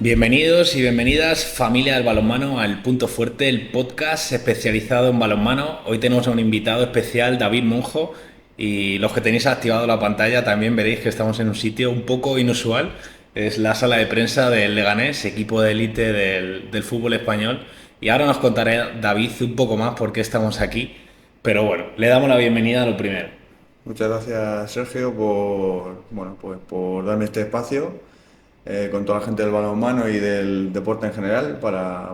Bienvenidos y bienvenidas, familia del balonmano, al Punto Fuerte, el podcast especializado en balonmano. Hoy tenemos a un invitado especial, David Monjo, y los que tenéis activado la pantalla también veréis que estamos en un sitio un poco inusual. Es la sala de prensa del Leganés, equipo de élite del fútbol español. Y ahora nos contará David un poco más por qué estamos aquí. Pero bueno, le damos la bienvenida a lo primero. Muchas gracias, Sergio, por darme este espacio con toda la gente del balonmano y del deporte en general para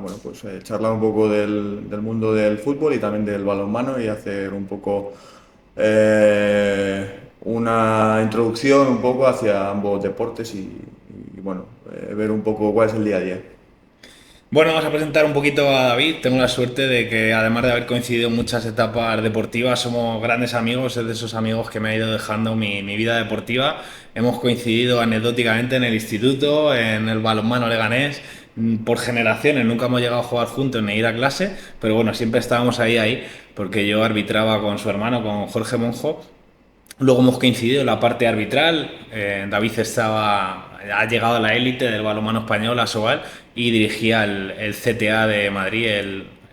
charlar un poco del mundo del fútbol y también del balonmano y hacer un poco una introducción un poco hacia ambos deportes y ver un poco cuál es el día a día. Bueno, vamos a presentar un poquito a David. Tengo la suerte de que, además de haber coincidido en muchas etapas deportivas, somos grandes amigos. Es de esos amigos que me ha ido dejando mi vida deportiva. Hemos coincidido anecdóticamente en el instituto, en el balonmano leganés, por generaciones. Nunca hemos llegado a jugar juntos ni ir a clase, pero bueno, siempre estábamos ahí, porque yo arbitraba con su hermano, con Jorge Monjo. Luego hemos coincidido en la parte arbitral. David ha llegado a la élite del balonmano español, a Sobal, y dirigía el CTA de Madrid,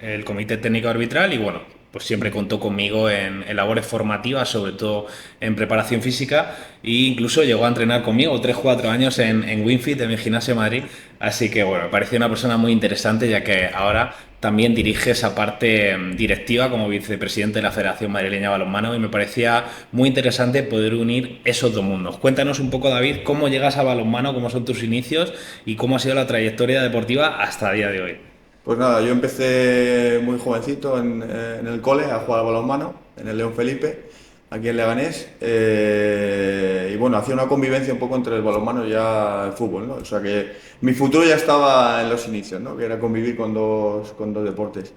el Comité Técnico Arbitral. Y bueno, pues siempre contó conmigo en labores formativas, sobre todo en preparación física. E incluso llegó a entrenar conmigo 3 4 años en Winfit, en mi gimnasio de Madrid. Así que bueno, me pareció una persona muy interesante, ya que ahora también dirige esa parte directiva como vicepresidente de la Federación Madrileña de Balonmano, y me parecía muy interesante poder unir esos dos mundos. Cuéntanos un poco, David, cómo llegas a balonmano, cómo son tus inicios y cómo ha sido la trayectoria deportiva hasta el día de hoy. Pues nada, yo empecé muy jovencito en el cole a jugar al balonmano, en el León Felipe, aquí en Leganés. Y bueno, hacía una convivencia un poco entre el balonmano y ya el fútbol, ¿no? O sea que mi futuro ya estaba en los inicios, ¿no? Que era convivir con dos deportes.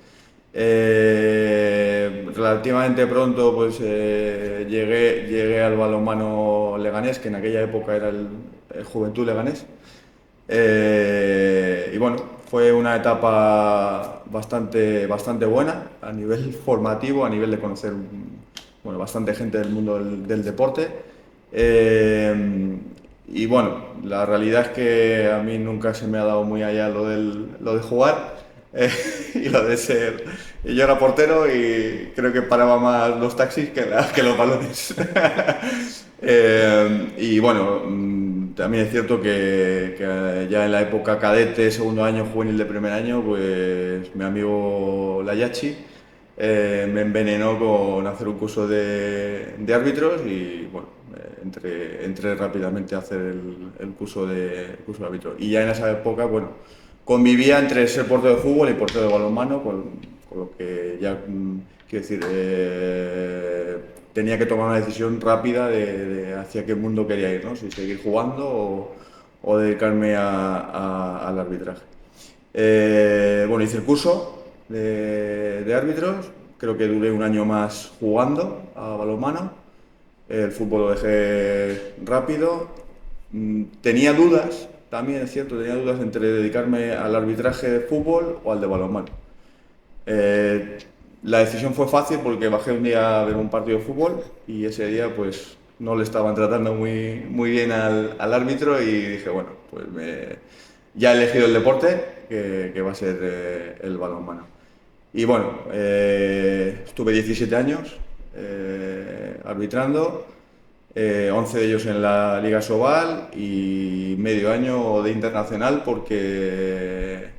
Relativamente pronto pues llegué al balonmano leganés, que en aquella época era el Juventud Leganés. Y bueno, fue una etapa bastante buena a nivel formativo, a nivel de conocer bastante gente del mundo del deporte. Y bueno, la realidad es que a mí nunca se me ha dado muy allá lo de jugar y lo de ser. Y yo era portero y creo que paraba más los taxis que los balones. Y bueno, también es cierto que ya en la época cadete, segundo año, juvenil de primer año, pues mi amigo Layachi me envenenó con hacer un curso de árbitros y bueno, entré rápidamente a hacer el curso de árbitro. Y ya en esa época, bueno, convivía entre ser portero de fútbol y portero de balonmano, con lo que ya, quiero decir, tenía que tomar una decisión rápida de hacia qué mundo quería ir, ¿no? Si seguir jugando o dedicarme al arbitraje. Bueno, hice el curso de árbitros, creo que duré un año más jugando a balonmano, el fútbol lo dejé rápido. Tenía dudas, también es cierto, tenía dudas entre dedicarme al arbitraje de fútbol o al de balonmano. Eh, la decisión fue fácil porque bajé un día a ver un partido de fútbol y ese día pues no le estaban tratando muy bien al árbitro y dije, bueno, ya he elegido el deporte que va a ser el balonmano. Y bueno, estuve 17 años arbitrando, 11 de ellos en la Liga Sobal y medio año de internacional porque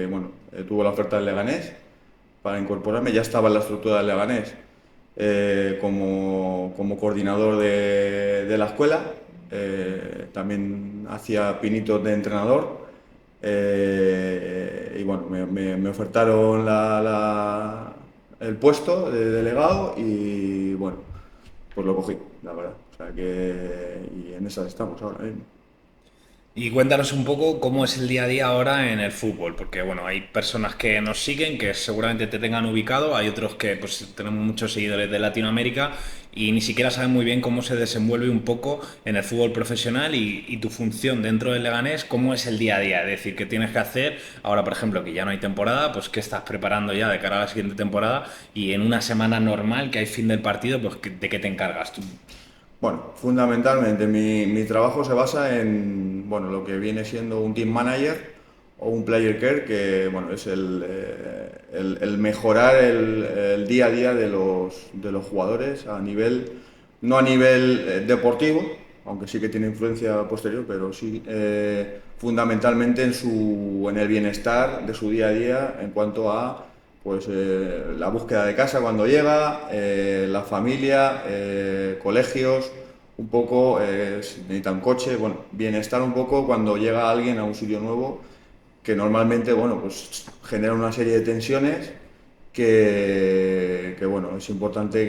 bueno, tuve la oferta del Leganés para incorporarme. Ya estaba en la estructura del Leganés como coordinador de la escuela. También hacía pinitos de entrenador. Y bueno, me ofertaron el puesto de delegado y bueno, pues lo cogí, la verdad. O sea y en esas estamos ahora mismo. Y cuéntanos un poco cómo es el día a día ahora en el fútbol, porque bueno, hay personas que nos siguen, que seguramente te tengan ubicado, hay otros que pues tenemos muchos seguidores de Latinoamérica y ni siquiera saben muy bien cómo se desenvuelve un poco en el fútbol profesional y tu función dentro del Leganés, cómo es el día a día, es decir, qué tienes que hacer ahora, por ejemplo, que ya no hay temporada, pues qué estás preparando ya de cara a la siguiente temporada y en una semana normal que hay fin del partido, pues de qué te encargas tú. Bueno, fundamentalmente mi trabajo se basa en bueno, lo que viene siendo un team manager o un player care, que bueno, es el mejorar el día a día de los jugadores a nivel, no a nivel deportivo, aunque sí que tiene influencia posterior, pero sí fundamentalmente en el bienestar de su día a día en cuanto a pues la búsqueda de casa cuando llega, la familia, colegios, un poco, si necesitan coche, bueno, bienestar un poco cuando llega alguien a un sitio nuevo que normalmente, bueno, pues genera una serie de tensiones que bueno, es importante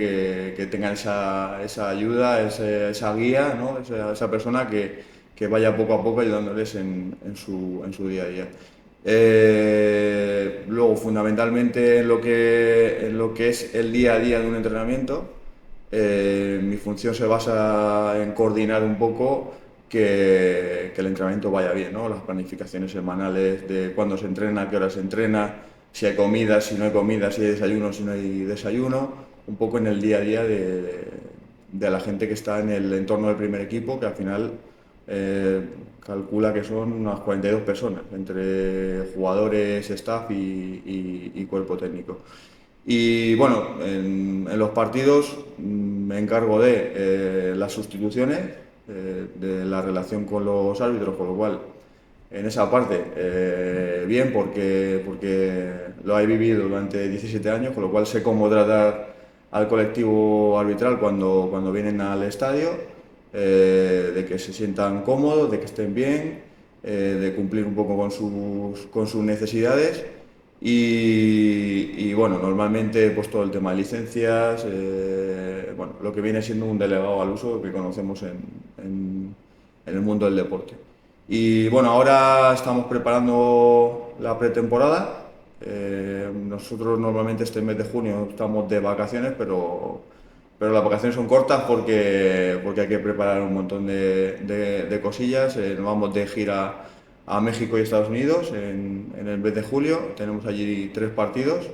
que tengan esa ayuda, esa guía, ¿no? Esa persona que vaya poco a poco ayudándoles en su día a día. Luego, fundamentalmente, en lo que es el día a día de un entrenamiento, mi función se basa en coordinar un poco que el entrenamiento vaya bien, ¿no? Las planificaciones semanales de cuándo se entrena, a qué hora se entrena, si hay comida, si no hay comida, si hay desayuno, si no hay desayuno, un poco en el día a día de la gente que está en el entorno del primer equipo, que al final eh, calcula que son unas 42 personas, entre jugadores, staff y cuerpo técnico. Y bueno, en los partidos me encargo de las sustituciones, de la relación con los árbitros, con lo cual en esa parte bien porque lo he vivido durante 17 años, con lo cual sé cómo tratar al colectivo arbitral cuando vienen al estadio, de que se sientan cómodos, de que estén bien, de cumplir un poco con sus necesidades. Y, bueno, normalmente pues todo el tema de licencias, bueno, lo que viene siendo un delegado al uso que conocemos en el mundo del deporte. Y bueno, ahora estamos preparando la pretemporada. Nosotros normalmente este mes de junio estamos de vacaciones, pero las vacaciones son cortas porque hay que preparar un montón de cosillas. Nos vamos de gira a México y Estados Unidos en el mes de julio. Tenemos allí 3 partidos.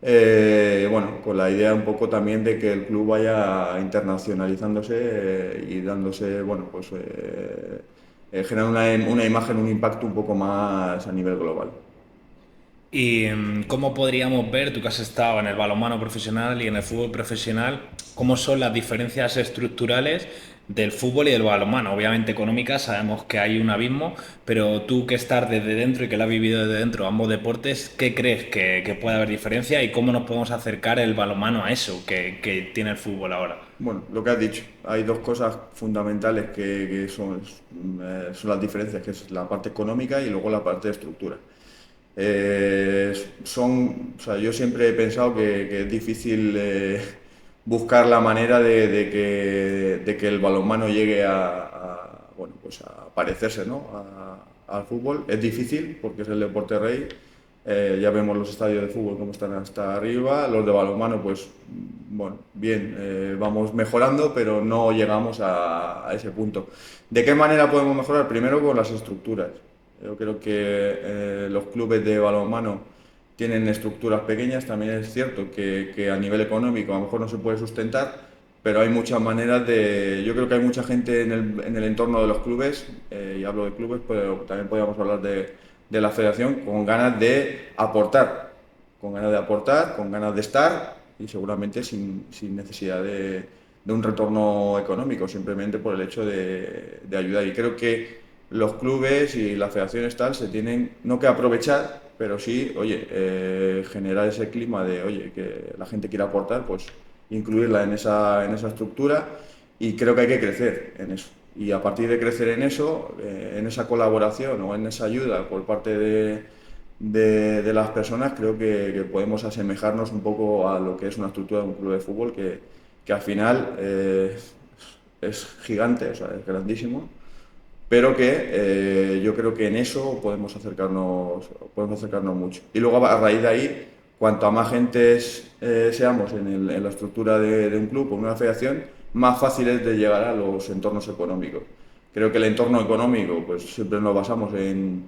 Bueno, con la idea un poco también de que el club vaya internacionalizándose y dándose, bueno, pues generar una imagen, un impacto un poco más a nivel global. ¿Y cómo podríamos ver, tú que has estado en el balonmano profesional y en el fútbol profesional, cómo son las diferencias estructurales del fútbol y del balonmano? Obviamente económicas, sabemos que hay un abismo, pero tú que estás desde dentro y que lo has vivido desde dentro ambos deportes, ¿qué crees que puede haber diferencia y cómo nos podemos acercar el balonmano a eso que tiene el fútbol ahora? Bueno, lo que has dicho, hay dos cosas fundamentales que son las diferencias, que es la parte económica y luego la parte de estructura. O sea, yo siempre he pensado que es difícil buscar la manera de que el balonmano llegue bueno, pues a parecerse, ¿no? Al fútbol. Es difícil porque es el deporte rey. Ya vemos los estadios de fútbol como están hasta arriba, los de balonmano, pues bueno, bien, vamos mejorando, pero no llegamos a ese punto. ¿De qué manera podemos mejorar? Primero con las estructuras. Yo creo que los clubes de balonmano tienen estructuras pequeñas, también es cierto que a nivel económico a lo mejor no se puede sustentar, pero hay muchas maneras de... Yo creo que hay mucha gente en el entorno de los clubes, y hablo de clubes, pero también podríamos hablar de la federación, con ganas de aportar, con ganas de aportar, con ganas de estar y seguramente sin necesidad de un retorno económico, simplemente por el hecho de ayudar. Y creo que los clubes y las federaciones tal se tienen no que aprovechar, pero sí, oye, generar ese clima de, oye, que la gente quiera aportar, pues incluirla en esa estructura y creo que hay que crecer en eso. Y a partir de crecer en eso, en esa colaboración o en esa ayuda por parte de las personas, creo que podemos asemejarnos un poco a lo que es una estructura de un club de fútbol que al final es gigante, o sea, es grandísimo, pero que yo creo que en eso podemos acercarnos mucho. Y luego a raíz de ahí, cuanto a más gente seamos en la estructura de un club o una federación, más fácil es de llegar a los entornos económicos. Creo que el entorno económico, pues siempre nos basamos en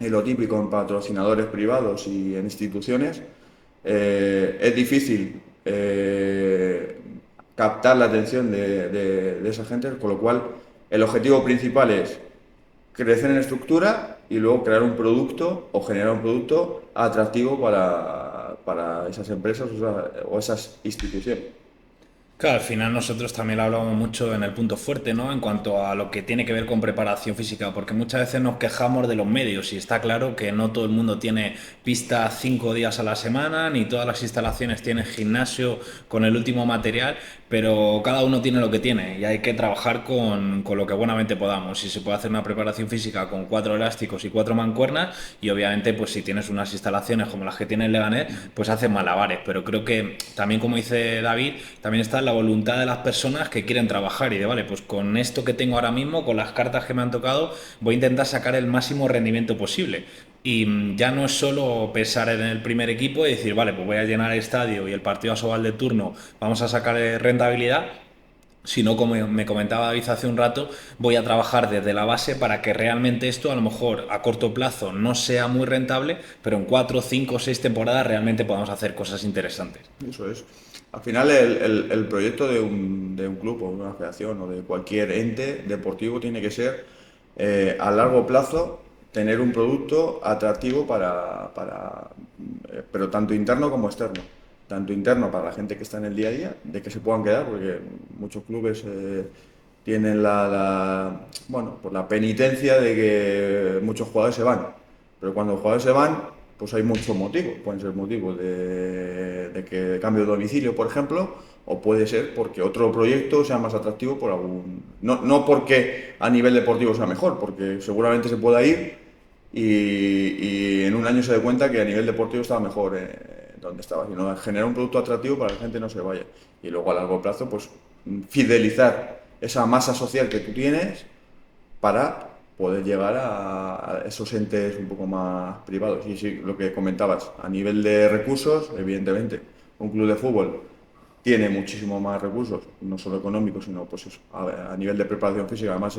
lo típico, en patrocinadores privados y en instituciones. Es difícil captar la atención de esa gente, con lo cual el objetivo principal es crecer en estructura y luego crear un producto o generar un producto atractivo para esas empresas o esas instituciones. Claro, al final nosotros también lo hablamos mucho en el punto fuerte, ¿no? En cuanto a lo que tiene que ver con preparación física, porque muchas veces nos quejamos de los medios y está claro que no todo el mundo tiene pista 5 días a la semana, ni todas las instalaciones tienen gimnasio con el último material, pero cada uno tiene lo que tiene y hay que trabajar con lo que buenamente podamos. Si se puede hacer una preparación física con 4 elásticos y 4 mancuernas y obviamente pues si tienes unas instalaciones como las que tiene el Leganés, pues haces malabares, pero creo que también como dice David, también está la voluntad de las personas que quieren trabajar y de vale, pues con esto que tengo ahora mismo, con las cartas que me han tocado, voy a intentar sacar el máximo rendimiento posible. Y ya no es solo pensar en el primer equipo y decir, vale, pues voy a llenar el estadio y el partido a Sobal de turno, vamos a sacar rentabilidad, sino como me comentaba David hace un rato, voy a trabajar desde la base para que realmente esto a lo mejor a corto plazo no sea muy rentable, pero en 4, 5, 6 temporadas realmente podamos hacer cosas interesantes. Eso es. Al final, el proyecto de un club o de una federación o de cualquier ente deportivo tiene que ser a largo plazo tener un producto atractivo pero tanto interno como externo. Tanto interno para la gente que está en el día a día, de que se puedan quedar, porque muchos clubes tienen bueno, pues la penitencia de que muchos jugadores se van. Pero cuando los jugadores se van, pues hay muchos motivos. Pueden ser motivos de que cambio de domicilio, por ejemplo, o puede ser porque otro proyecto sea más atractivo por algún... No, no porque a nivel deportivo sea mejor, porque seguramente se pueda ir y en un año se dé cuenta que a nivel deportivo estaba mejor donde estaba, sino generar un producto atractivo para que la gente no se vaya. Y luego a largo plazo, pues fidelizar esa masa social que tú tienes para poder llegar a esos entes un poco más privados. Y sí, lo que comentabas, a nivel de recursos, evidentemente, un club de fútbol tiene muchísimo más recursos, no solo económicos, sino pues eso, a nivel de preparación física. Además,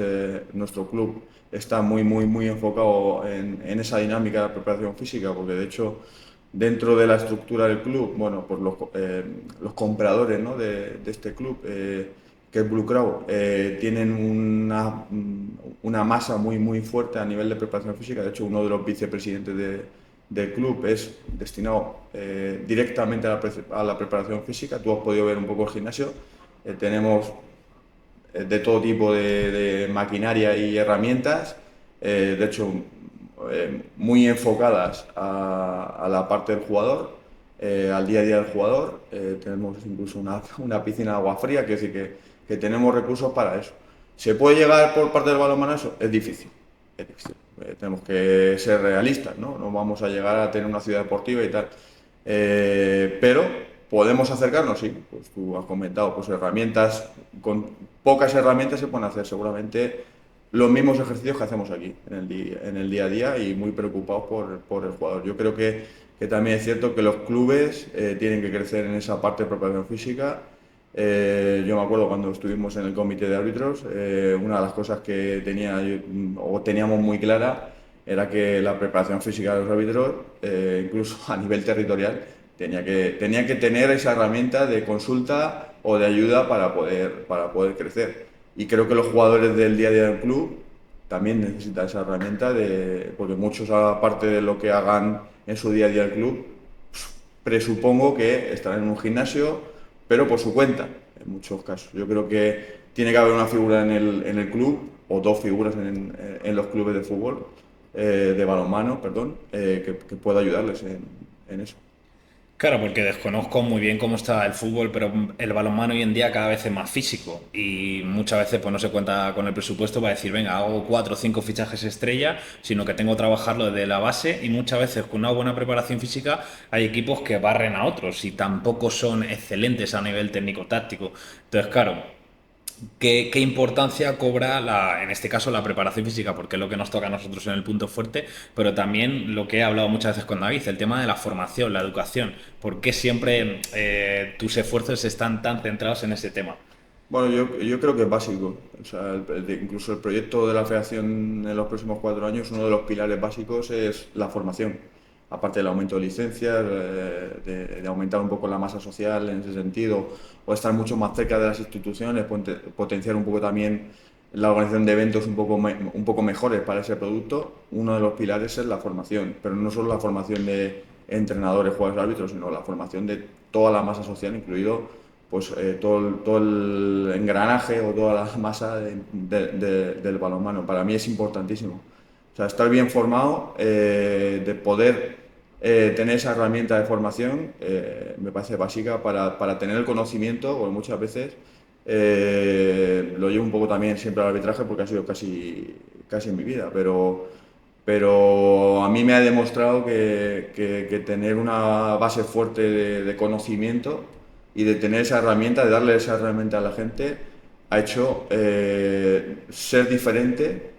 nuestro club está muy, muy, muy enfocado en esa dinámica de preparación física, porque de hecho, dentro de la estructura del club, bueno, pues los compradores, ¿no? de este club, que es Blue Crow, tienen una masa muy, muy fuerte a nivel de preparación física. De hecho, uno de los vicepresidentes del club es destinado directamente a la preparación física. Tú has podido ver un poco el gimnasio. Tenemos de todo tipo de maquinaria y herramientas, de hecho, muy enfocadas a la parte del jugador, al día a día del jugador. Tenemos incluso una piscina de agua fría, que decir que tenemos recursos para eso. ¿Se puede llegar por parte del balonmano a eso? Es difícil. Es difícil. Tenemos que ser realistas, ¿no? No vamos a llegar a tener una ciudad deportiva y tal. Pero podemos acercarnos, sí. Pues tú has comentado, pues herramientas, con pocas herramientas se pueden hacer seguramente los mismos ejercicios que hacemos aquí en el día a día y muy preocupados por el jugador. Yo creo que también es cierto que los clubes tienen que crecer en esa parte de preparación física. Yo me acuerdo cuando estuvimos en el comité de árbitros, una de las cosas que teníamos muy clara era que la preparación física de los árbitros, incluso a nivel territorial, tenía que tener esa herramienta de consulta o de ayuda para poder crecer. Y creo que los jugadores del día a día del club también necesitan esa herramienta, porque muchos, aparte de lo que hagan en su día a día del club, presupongo que estarán en un gimnasio, pero por su cuenta, en muchos casos. Yo creo que tiene que haber una figura en el club, o dos figuras en los clubes de fútbol, de balonmano, perdón, que pueda ayudarles en eso. Claro, porque desconozco muy bien cómo está el fútbol, pero el balonmano hoy en día cada vez es más físico y muchas veces pues no se cuenta con el presupuesto para decir, venga, hago 4 o 5 fichajes estrella, sino que tengo que trabajarlo desde la base y muchas veces con una buena preparación física hay equipos que barren a otros y tampoco son excelentes a nivel técnico-táctico. Entonces, claro, ¿qué importancia cobra en este caso la preparación física? Porque es lo que nos toca a nosotros en el punto fuerte, pero también lo que he hablado muchas veces con David, el tema de la formación, la educación. ¿Por qué siempre tus esfuerzos están tan centrados en ese tema? Bueno, yo creo que es básico. O sea, incluso el proyecto de la federación en los próximos 4 años, uno de los pilares básicos es la formación. aparte del aumento de licencias, de aumentar un poco la masa social en ese sentido, o estar mucho más cerca de las instituciones, potenciar un poco también la organización de eventos un poco mejores para ese producto. Uno de los pilares es la formación, pero no solo la formación de entrenadores, jugadores, árbitros, sino la formación de toda la masa social, incluido pues todo el engranaje o toda la masa del balonmano. Para mí es importantísimo. O sea, estar bien formado, de poder tener esa herramienta de formación, me parece básica para tener el conocimiento, porque muchas veces lo llevo un poco también siempre al arbitraje porque ha sido casi en mi vida, pero a mí me ha demostrado que tener una base fuerte de conocimiento y de tener esa herramienta, de darle esa herramienta a la gente, ha hecho ser diferente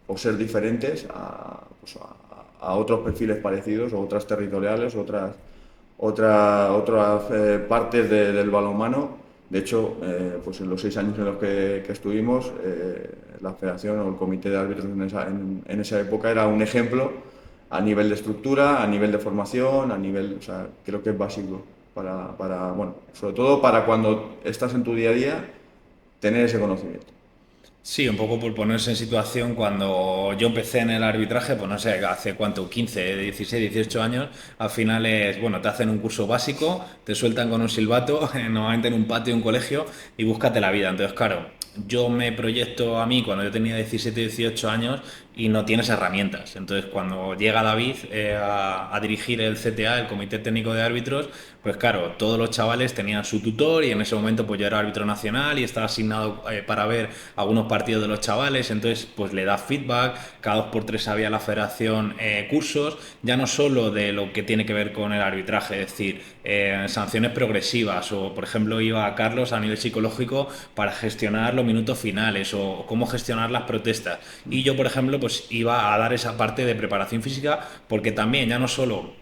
o ser diferentes a otros perfiles parecidos o otras territoriales, otras partes del balonmano. De hecho, pues en los 6 años en los que estuvimos, la federación o el comité de árbitros en esa época era un ejemplo a nivel de estructura, a nivel de formación, o sea, creo que es básico bueno, sobre todo para cuando estás en tu día a día, tener ese conocimiento. Sí, un poco por ponerse en situación, cuando yo empecé en el arbitraje, pues no sé, hace cuánto, 15, 16, 18 años, al final es, bueno, te hacen un curso básico, te sueltan con un silbato, normalmente en un patio de un colegio, y búscate la vida. Entonces, claro, yo me proyecto a mí cuando yo tenía 17, 18 años y no tienes herramientas. Entonces, cuando llega David a dirigir el CTA, el Comité Técnico de Árbitros, pues claro, todos los chavales tenían su tutor, y en ese momento pues yo era árbitro nacional y estaba asignado para ver algunos partidos de los chavales. Entonces pues le da feedback, cada 2 por 3 había la federación cursos, ya no solo de lo que tiene que ver con el arbitraje, es decir, sanciones progresivas, o por ejemplo iba a Carlos a nivel psicológico para gestionar los minutos finales o cómo gestionar las protestas, y yo por ejemplo pues iba a dar esa parte de preparación física, porque también ya no solo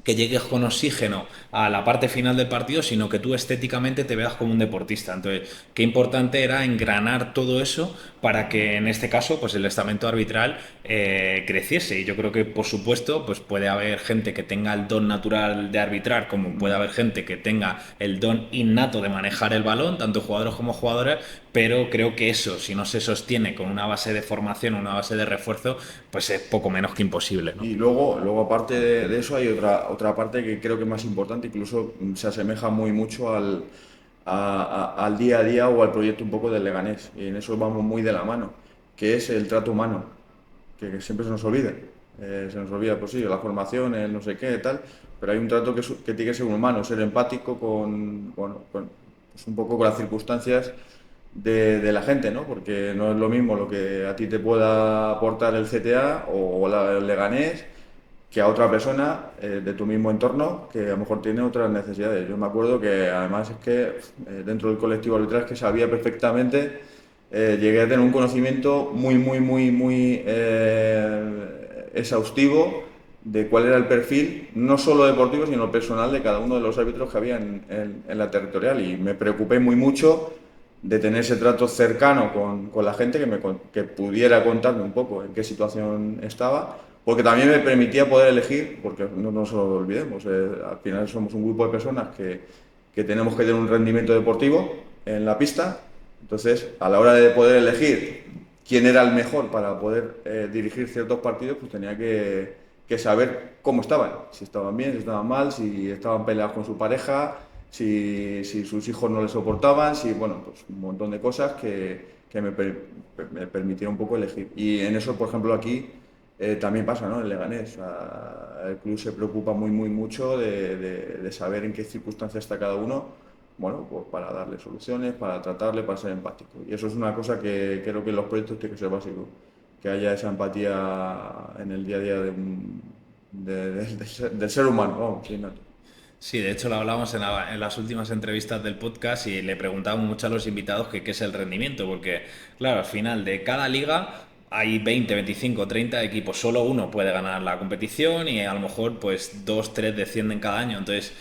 que llegues con oxígeno a la parte final del partido, sino que tú estéticamente te veas como un deportista. Entonces, qué importante era engranar todo eso para que en este caso pues el estamento arbitral creciese. Y yo creo que, por supuesto, pues puede haber gente que tenga el don natural de arbitrar, como puede haber gente que tenga el don innato de manejar el balón, tanto jugadores como jugadoras, pero creo que eso, si no se sostiene con una base de formación, una base de refuerzo, pues es poco menos que imposible, ¿no? Y luego aparte de eso, hay otra parte que creo que es más importante, incluso se asemeja muy mucho al día a día o al proyecto un poco del Leganés, y en eso vamos muy de la mano, que es el trato humano, que siempre se nos olvida. Se nos olvida, pues sí, la formación, el no sé qué, tal, pero hay un trato que tiene que ser humano, ser empático bueno, pues un poco con las circunstancias de la gente, ¿no? Porque no es lo mismo lo que a ti te pueda aportar el CTA o el Leganés que a otra persona de tu mismo entorno que a lo mejor tiene otras necesidades. Yo me acuerdo que además es que dentro del colectivo arbitral que sabía perfectamente, llegué a tener un conocimiento muy exhaustivo de cuál era el perfil, no solo deportivo, sino personal de cada uno de los árbitros que había en la territorial, y me preocupé mucho de tener ese trato cercano con la gente que pudiera contarme un poco en qué situación estaba, porque también me permitía poder elegir, porque no nos lo olvidemos, al final somos un grupo de personas que tenemos que tener un rendimiento deportivo en la pista. Entonces, a la hora de poder elegir quién era el mejor para poder dirigir ciertos partidos, pues tenía que saber cómo estaban, si estaban bien, si estaban mal, si estaban peleados con su pareja, si sus hijos no le soportaban, bueno, pues un montón de cosas que me permitieron un poco elegir. Y en eso, por ejemplo, aquí también pasa, ¿no? En Leganés, el club se preocupa mucho de saber en qué circunstancias está cada uno, bueno, pues para darle soluciones, para tratarle, para ser empático. Y eso es una cosa que creo que en los proyectos tiene que ser básico, que haya esa empatía en el día a día del ser humano, vamos, sí, nato. Sí, de hecho lo hablamos en las últimas entrevistas del podcast, y le preguntábamos mucho a los invitados que qué es el rendimiento, porque claro, al final de cada liga hay 20, 25, 30 equipos, solo uno puede ganar la competición, y a lo mejor pues 2, 3 descienden cada año. Entonces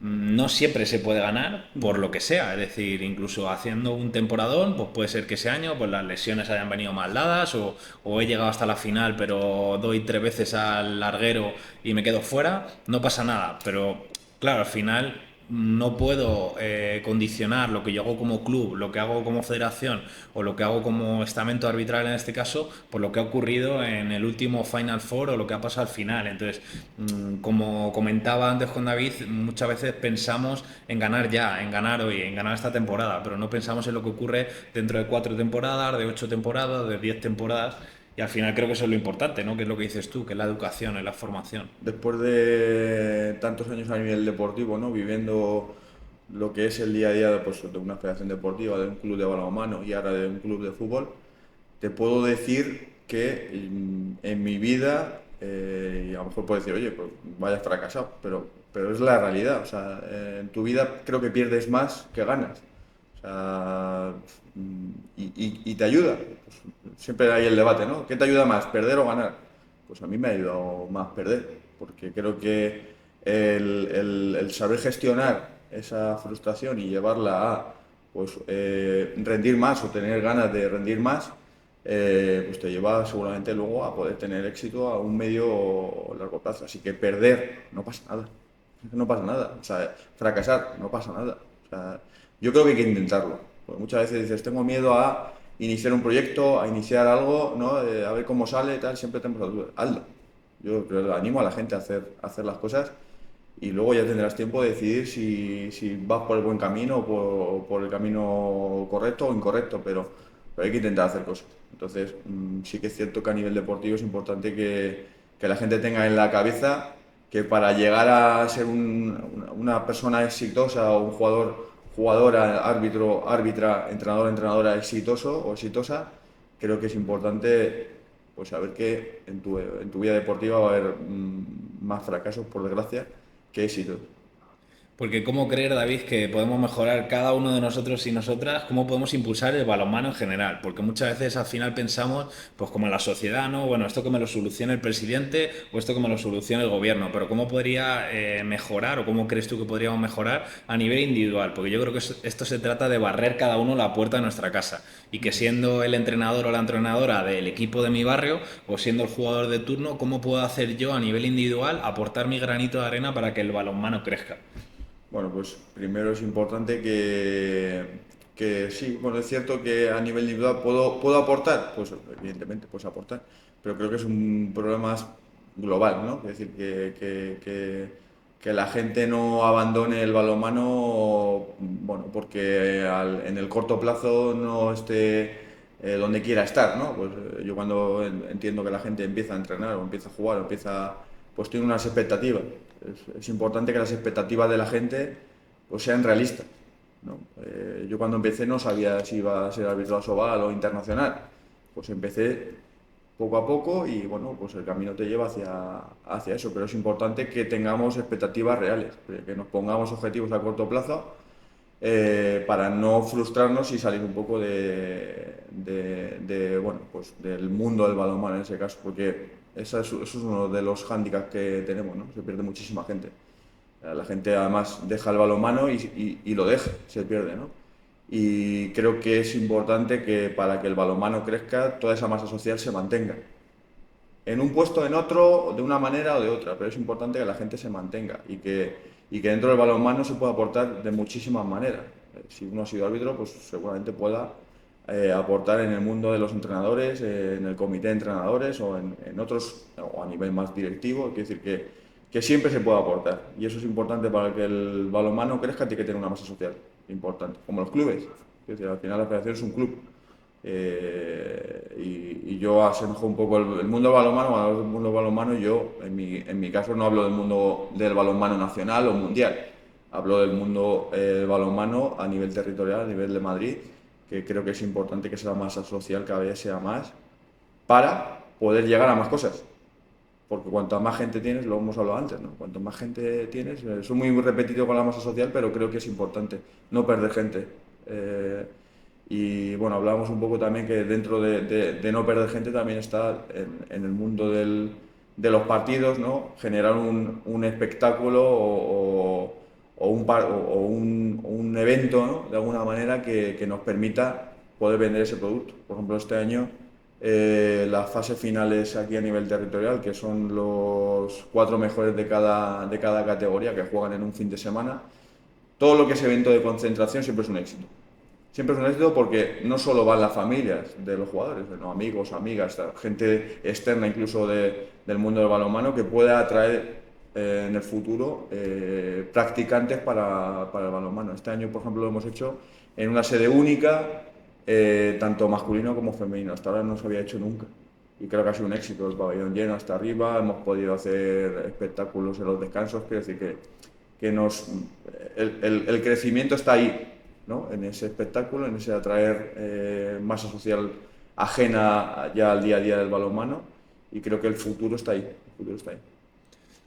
no siempre se puede ganar por lo que sea, es decir, incluso haciendo un temporadón, pues puede ser que ese año pues las lesiones hayan venido mal dadas o he llegado hasta la final pero doy 3 veces al larguero y me quedo fuera, no pasa nada, pero claro, al final no puedo condicionar lo que yo hago como club, lo que hago como federación o lo que hago como estamento arbitral en este caso, por lo que ha ocurrido en el último Final Four o lo que ha pasado al final. Entonces, como comentaba antes con David, muchas veces pensamos en ganar ya, en ganar hoy, en ganar esta temporada, pero no pensamos en lo que ocurre dentro de 4 temporadas, de 8 temporadas, de 10 temporadas. Y al final creo que eso es lo importante, ¿no? Que es lo que dices tú, que es la educación, es la formación. Después de tantos años a nivel deportivo, ¿no? Viviendo lo que es el día a día pues, de una federación deportiva, de un club de balonmano y ahora de un club de fútbol, te puedo decir que en mi vida, y a lo mejor puedes decir, oye, pues vaya fracasado, pero es la realidad. O sea, en tu vida creo que pierdes más que ganas. O sea, y te ayuda. Pues, siempre hay el debate, ¿no? ¿Qué te ayuda más, perder o ganar? Pues a mí me ha ayudado más perder, porque creo que el saber gestionar esa frustración y llevarla a pues, rendir más o tener ganas de rendir más, pues te lleva seguramente luego a poder tener éxito a un medio o largo plazo. Así que perder no pasa nada, no pasa nada. O sea, fracasar no pasa nada. O sea, yo creo que hay que intentarlo. Porque muchas veces dices, tengo miedo a iniciar un proyecto, a iniciar algo, ¿no? A ver cómo sale, tal, siempre tenemos la duda. Hazlo. Yo creo que animo a la gente a hacer las cosas y luego ya tendrás tiempo de decidir si vas por el buen camino o por el camino correcto o incorrecto, pero hay que intentar hacer cosas. Entonces, sí que es cierto que a nivel deportivo es importante que la gente tenga en la cabeza que para llegar a ser una persona exitosa o un jugadora, árbitro, árbitra, entrenador, entrenadora exitoso o exitosa, creo que es importante pues saber que en tu vida deportiva va a haber más fracasos, por desgracia, que éxitos. Porque cómo creer, David, que podemos mejorar cada uno de nosotros y nosotras, cómo podemos impulsar el balonmano en general. Porque muchas veces al final pensamos, pues como en la sociedad, ¿no? Bueno, esto que me lo solucione el presidente o esto que me lo solucione el gobierno. Pero cómo podría mejorar o cómo crees tú que podríamos mejorar a nivel individual. Porque yo creo que esto se trata de barrer cada uno la puerta de nuestra casa. Y que siendo el entrenador o la entrenadora del equipo de mi barrio o siendo el jugador de turno, ¿cómo puedo hacer yo a nivel individual aportar mi granito de arena para que el balonmano crezca? Bueno, pues primero es importante que sí, bueno, es cierto que a nivel individual puedo aportar, pues evidentemente puedes aportar, pero creo que es un problema más global, ¿no? Es decir, que la gente no abandone el balonmano, bueno, porque en el corto plazo no esté donde quiera estar, ¿no? Pues yo cuando entiendo que la gente empieza a entrenar o empieza a jugar o pues tiene unas expectativas. Es importante que las expectativas de la gente pues sean realistas, ¿no? Yo cuando empecé no sabía si iba a ser árbitro Asobal o internacional. Pues empecé poco a poco y bueno, pues el camino te lleva hacia eso, pero es importante que tengamos expectativas reales, que nos pongamos objetivos a corto plazo para no frustrarnos y salir un poco bueno, pues del mundo del balonmano en ese caso, porque eso es uno de los hándicaps que tenemos, ¿no? Se pierde muchísima gente. La gente además deja el balonmano y lo deja, se pierde, ¿no? Y creo que es importante que para que el balonmano crezca, toda esa masa social se mantenga. En un puesto, en otro, de una manera o de otra, pero es importante que la gente se mantenga y que dentro del balonmano se pueda aportar de muchísimas maneras. Si uno ha sido árbitro, pues seguramente pueda aportar en el mundo de los entrenadores, en el comité de entrenadores o en otros, o a nivel más directivo. Quiero decir que siempre se puede aportar y eso es importante para que el balonmano crezca, tiene que tener una masa social importante, como los clubes. Es decir, al final la federación es un club. Y yo asemejo un poco el mundo del balonmano, cuando hablo del mundo del balonmano, yo en mi caso no hablo del mundo del balonmano nacional o mundial, hablo del mundo del balonmano a nivel territorial, a nivel de Madrid, que creo que es importante que esa masa social cada vez sea más para poder llegar a más cosas. Porque cuanto más gente tienes, lo hemos hablado antes, ¿no? Cuanto más gente tienes, soy muy repetido con la masa social, pero creo que es importante no perder gente. Y bueno, hablábamos un poco también que dentro de no perder gente también está en el mundo de los partidos, ¿no? Generar un espectáculo o un evento, ¿no? De alguna manera que nos permita poder vender ese producto. Por ejemplo, este año las fases finales aquí a nivel territorial, que son los 4 mejores de cada categoría que juegan en un fin de semana, todo lo que es evento de concentración siempre es un éxito. Siempre es un éxito porque no solo van las familias de los jugadores, sino amigos, amigas, gente externa incluso del mundo del balonmano que pueda atraer en el futuro practicantes para el balonmano. Este año, por ejemplo, lo hemos hecho en una sede única, tanto masculino como femenino. Hasta ahora no se había hecho nunca. Y creo que ha sido un éxito, el pabellón lleno hasta arriba, hemos podido hacer espectáculos en los descansos, quiero decir que el crecimiento está ahí, ¿no? En ese espectáculo, en ese atraer masa social ajena ya al día a día del balonmano, y creo que el futuro está ahí, el futuro está ahí.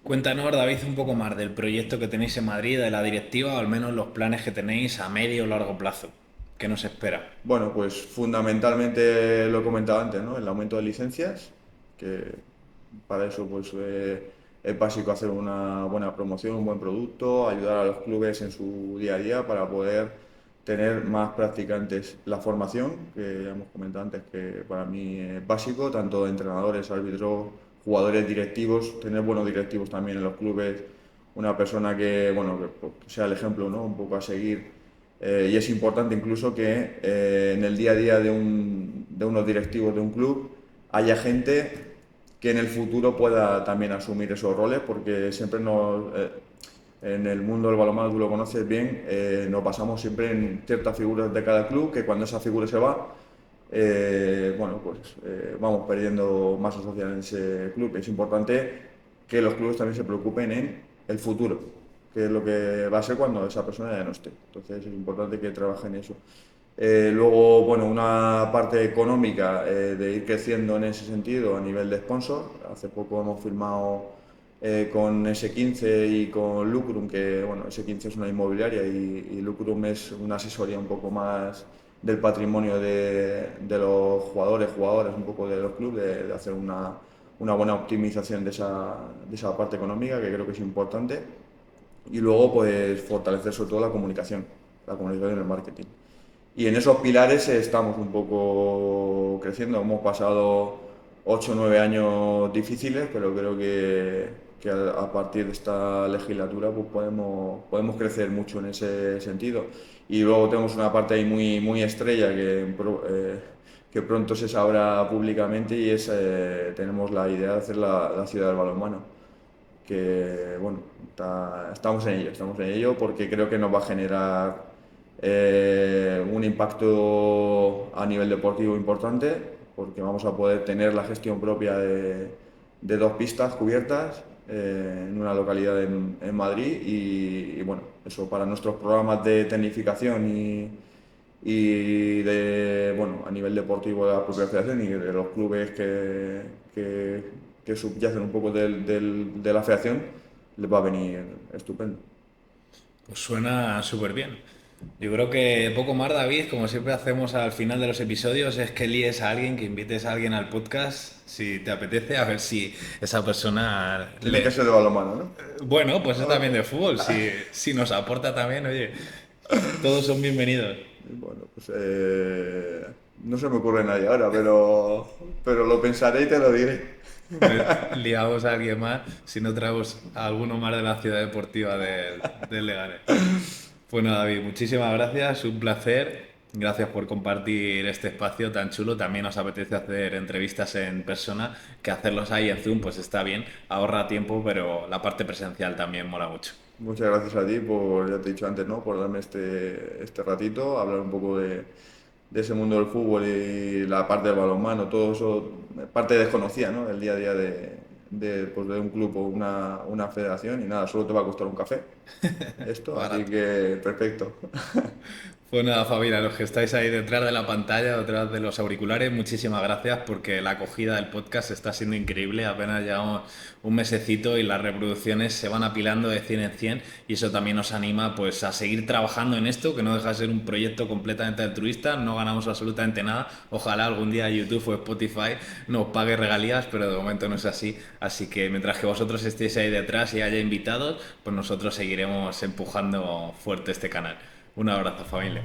Cuéntanos, David, un poco más del proyecto que tenéis en Madrid, de la directiva, o al menos los planes que tenéis a medio o largo plazo. ¿Qué nos espera? Bueno, pues fundamentalmente lo he comentado antes, ¿no? El aumento de licencias, que para eso pues es básico hacer una buena promoción, un buen producto, ayudar a los clubes en su día a día para poder tener más practicantes. La formación, que ya hemos comentado antes, que para mí es básico, tanto de entrenadores, árbitros, jugadores directivos, tener buenos directivos también en los clubes, una persona que, bueno, que sea el ejemplo, ¿no? Un poco a seguir. Y es importante incluso que en el día a día de unos directivos de un club haya gente que en el futuro pueda también asumir esos roles, porque siempre en el mundo del balonmano, tú lo conoces bien, nos basamos siempre en ciertas figuras de cada club, que cuando esa figura se va, bueno, pues vamos perdiendo masa social en ese club. Es importante que los clubes también se preocupen en el futuro, que es lo que va a ser cuando esa persona ya no esté. Entonces es importante que trabajen en eso. Luego, bueno, una parte económica de ir creciendo en ese sentido a nivel de sponsor. Hace poco hemos firmado con S15 y con Lucrum, que bueno, S15 es una inmobiliaria y Lucrum es una asesoría un poco más del patrimonio de los jugadores, jugadoras, un poco de los clubes, de hacer una buena optimización de esa parte económica, que creo que es importante. Y luego, pues, fortalecer sobre todo la comunicación y el marketing. Y en esos pilares estamos un poco creciendo. Hemos pasado 8 o 9 años difíciles, pero creo que a partir de esta legislatura pues podemos crecer mucho en ese sentido. Y luego tenemos una parte ahí muy estrella que pronto se sabrá públicamente, y es tenemos la idea de hacer la ciudad del balonmano, que bueno, estamos en ello porque creo que nos va a generar un impacto a nivel deportivo importante, porque vamos a poder tener la gestión propia de 2 pistas cubiertas en una localidad en Madrid, y bueno, eso para nuestros programas de tecnificación y de, bueno, a nivel deportivo de la propia federación y de los clubes que subyacen un poco de la federación, les va a venir estupendo. Pues suena súper bien. Yo creo que poco más, David, como siempre hacemos al final de los episodios, es que líes a alguien, que invites a alguien al podcast, si te apetece, a ver si esa persona Tiene que ser de balonmano, ¿no? Bueno, pues es también de fútbol, si nos aporta también, oye, todos son bienvenidos. Bueno, pues no se me ocurre nadie ahora, pero lo pensaré y te lo diré. Liamos a alguien más, si no traemos a alguno más de la ciudad deportiva del Leganés. Bueno, David, muchísimas gracias, un placer. Gracias por compartir este espacio tan chulo. También nos apetece hacer entrevistas en persona, que hacerlos ahí en Zoom, pues está bien, ahorra tiempo, pero la parte presencial también mola mucho. Muchas gracias a ti por, ya te he dicho antes, ¿no? Por darme este ratito, hablar un poco de ese mundo del fútbol y la parte del balonmano, todo eso, parte desconocida, ¿no? Del día a día pues de un club o una federación, y nada, solo te va a costar un café esto, así Barato. que perfecto. Pues nada, familia, los que estáis ahí detrás de la pantalla, detrás de los auriculares, muchísimas gracias porque la acogida del podcast está siendo increíble. Apenas llevamos un mesecito y las reproducciones se van apilando de 100 en 100 y eso también nos anima pues a seguir trabajando en esto, que no deja de ser un proyecto completamente altruista, no ganamos absolutamente nada. Ojalá algún día YouTube o Spotify nos pague regalías, pero de momento no es así. Así que mientras que vosotros estéis ahí detrás y haya invitados, pues nosotros seguiremos empujando fuerte este canal. Un abrazo, familia.